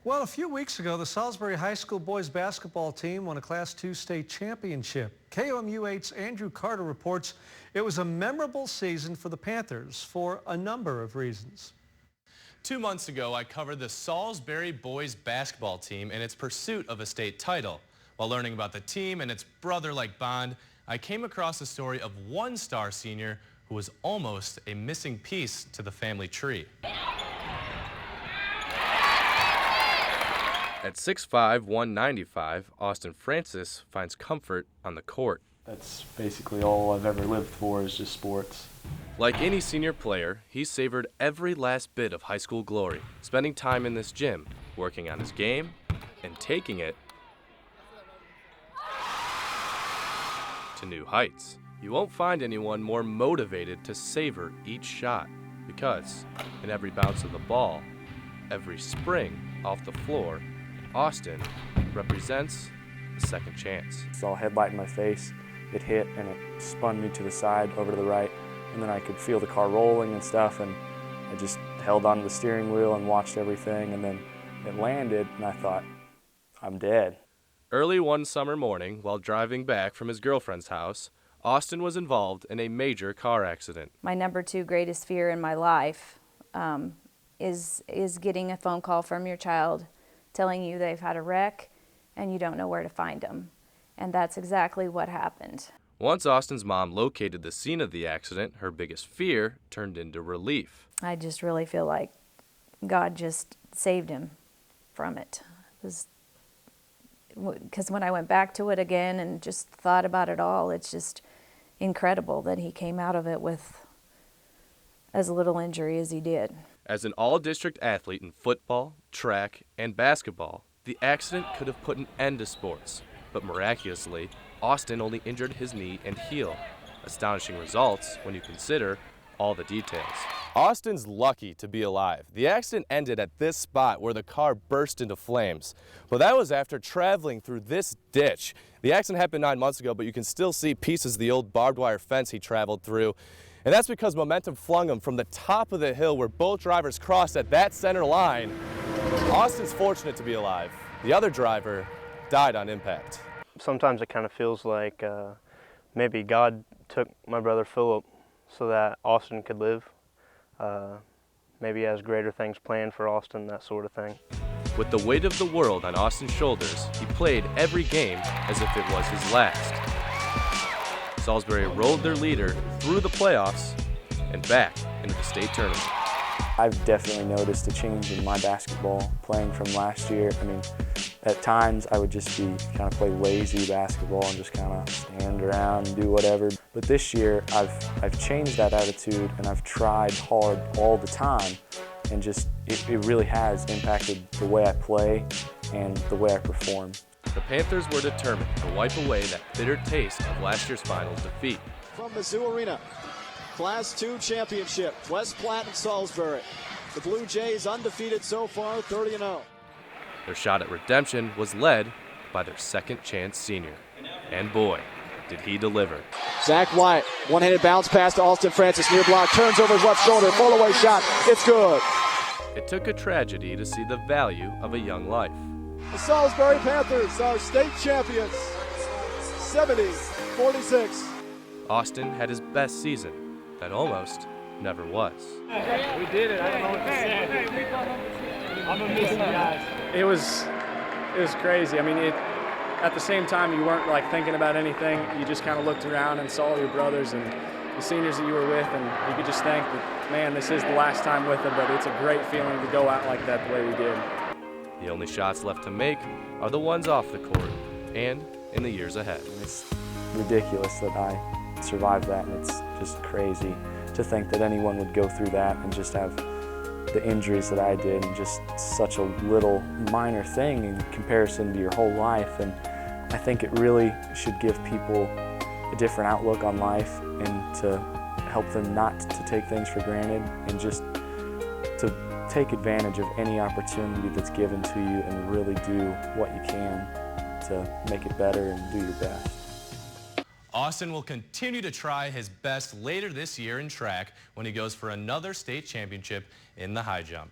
Well, a few weeks ago, the Salisbury High School boys basketball team won a Class II state championship. KOMU8's Andrew Carter reports it was a memorable season for the Panthers for a number of reasons. 2 months ago, I covered the Salisbury boys basketball team in its pursuit of a state title. While learning about the team and its brother-like bond, I came across the story of one star senior who was almost a missing piece to the family tree. At 6'5", 195, Austin Francis finds comfort on the court. That's basically all I've ever lived for, is just sports. Like any senior player, he savored every last bit of high school glory, spending time in this gym, working on his game, and taking it to new heights. You won't find anyone more motivated to savor each shot, because in every bounce of the ball, every spring off the floor, Austin represents a second chance. Saw a headlight in my face, it hit and it spun me to the side, over to the right, and then I could feel the car rolling and stuff, and I just held onto the steering wheel and watched everything, and then it landed and I thought, I'm dead. Early one summer morning, while driving back from his girlfriend's house, Austin was involved in a major car accident. My number 2 greatest fear in my life is getting a phone call from your child telling you they've had a wreck and you don't know where to find them. And that's exactly what happened. Once Austin's mom located the scene of the accident, her biggest fear turned into relief. I just really feel like God just saved him from it. Because when I went back to it again and just thought about it all, it's just incredible that he came out of it with as little injury as he did. As an all-district athlete in football, track, and basketball, the accident could have put an end to sports. But miraculously, Austin only injured his knee and heel. Astonishing results when you consider all the details. Austin's lucky to be alive. The accident ended at this spot where the car burst into flames. But that was after traveling through this ditch. The accident happened 9 months ago, but you can still see pieces of the old barbed wire fence he traveled through. And that's because momentum flung him from the top of the hill where both drivers crossed at that center line. Austin's fortunate to be alive. The other driver died on impact. Sometimes it kind of feels like maybe God took my brother Philip so that Austin could live. Maybe he has greater things planned for Austin, that sort of thing. With the weight of the world on Austin's shoulders, he played every game as if it was his last. Salisbury rolled their leader through the playoffs and back into the state tournament. I've definitely noticed a change in my basketball playing from last year. I mean, at times I would just kind of play lazy basketball and just kind of stand around and do whatever. But this year I've changed that attitude and I've tried hard all the time, and just it really has impacted the way I play and the way I perform. The Panthers were determined to wipe away that bitter taste of last year's finals defeat. From Mizzou Arena, Class II championship, West Platte and Salisbury. The Blue Jays undefeated so far, 30-0. Their shot at redemption was led by their second chance senior. And boy, did he deliver. Zach Wyatt, one-handed bounce pass to Austin Francis, near block, turns over his left shoulder, full-away shot, it's good. It took a tragedy to see the value of a young life. The Salisbury Panthers are state champions, 70-46. Austin had his best season that almost never was. We did it. I don't know what to say. I'm gonna miss you guys. It was crazy. I mean, at the same time, you weren't like thinking about anything. You just kind of looked around and saw your brothers and the seniors that you were with, and you could just think that, man, this is the last time with them. But it's a great feeling to go out like that the way we did. The only shots left to make are the ones off the court and in the years ahead. It's ridiculous that I survived that, and it's just crazy to think that anyone would go through that and just have the injuries that I did, and just such a little minor thing in comparison to your whole life. And I think it really should give people a different outlook on life, and to help them not to take things for granted, and just to take advantage of any opportunity that's given to you and really do what you can to make it better and do your best. Austin will continue to try his best later this year in track when he goes for another state championship in the high jump.